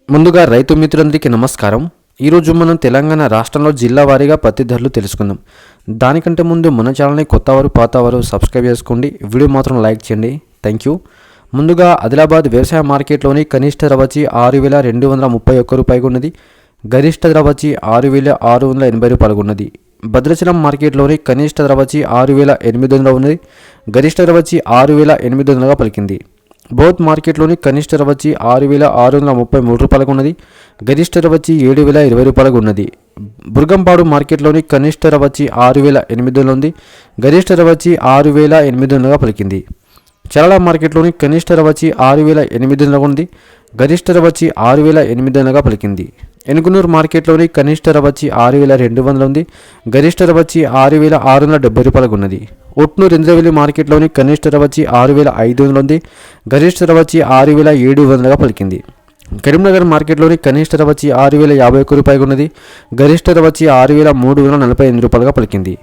ముందుగా రైతు మిత్రులందరికీ నమస్కారం. ఈరోజు మనం తెలంగాణ రాష్ట్రంలో జిల్లా వారీగా పత్తి ధరలు తెలుసుకుందాం. దానికంటే ముందు మన ఛానల్ని కొత్తవారు పాతవారు సబ్స్క్రైబ్ చేసుకోండి. వీడియో మాత్రం లైక్ చేయండి. Thank you. ముందుగా ఆదిలాబాద్ వ్యవసాయ మార్కెట్లోని కనిష్ట ధర వచ్చి 6,231 రూపాయలు ఉన్నది. గరిష్ట ధర వచ్చి 6,680 రూపాయలు ఉన్నది. భద్రాచలం మార్కెట్లోని కనిష్ట ధర వచ్చి 6,800 ఉన్నది. గరిష్ట ధర వచ్చి 6,800గా పలికింది. బౌత్ మార్కెట్లోని కనిష్ట ధర వచ్చి 6,633 రూపాయలకు ఉన్నది. గరిష్ట ధర వచ్చి 7,020 రూపాయలకు ఉన్నది. బుర్గంపాడు మార్కెట్లోని కనిష్ట ధర వచ్చి 6,800 ఉంది. గరిష్ట ధర వచ్చి 6,800గా పలికింది. చరళ మార్కెట్లోని కనిష్ట ధర వచ్చి 6,800 ఉంది. గరిష్ట ధర వచ్చి 6,800గా పలికింది. ఎనుగునూరు మార్కెట్లోని కనిష్ట ధర వచ్చి 6,200 ఉంది. గరిష్ట ధర వచ్చి 6,670 రూపాయలకు ఉన్నది. ఉట్నూరు ఇంద్రవెల్లి మార్కెట్లోని కనిష్ట ధర వచ్చి 6,500 ఉంది. గరిష్ట ధర వచ్చి 6,700గా పలికింది. కరీంనగర్ మార్కెట్లోని కనిష్ట ధర వచ్చి 6,051 రూపాయలు ఉన్నది. గరిష్ట ధర వచ్చి 6,348 రూపాయలుగా పలికింది.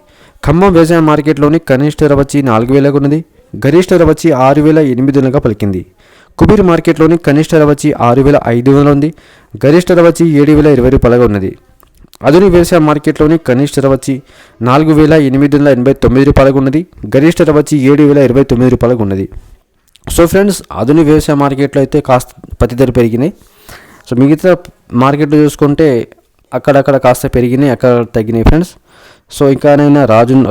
ఖమ్మం వ్యవసాయ మార్కెట్లోని కనిష్ట ధర వచ్చి 4,000 ఉన్నది. గరిష్ట ధర వచ్చి 6,800గా పలికింది. కుబీర్ మార్కెట్లోని కనిష్ట ధర వచ్చి 6,500 ఉంది. గరిష్ట ధర వచ్చి 7,020 రూపాయలుగా ఉన్నది. అదుని వ్యవసాయ మార్కెట్లోని కనిష్ట ధర వచ్చి 4,889 రూపాయలకు ఉన్నది. గరిష్ట ధర వచ్చి 7,029 రూపాయలకు ఉన్నది. సో ఫ్రెండ్స్, అదుని వ్యవసాయ మార్కెట్లో అయితే కాస్త పత్తి ధర పెరిగినాయి. సో మిగతా మార్కెట్లో చూసుకుంటే అక్కడక్కడ కాస్త పెరిగినాయి, అక్కడ తగ్గినాయి ఫ్రెండ్స్. సో ఇంకానైనా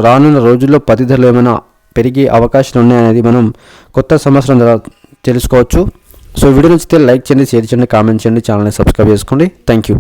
రానున్న రోజుల్లో పత్తి ధరలు ఏమైనా పెరిగే అవకాశాలు ఉన్నాయనేది మనం కొత్త సంవత్సరం ద్వారా తెలుసుకోవచ్చు. సో వీడియో నచ్చితే లైక్ చేయండి, షేర్ చేయండి, కామెంట్ చేయండి, ఛానల్ని సబ్స్క్రైబ్ చేసుకోండి. Thank you.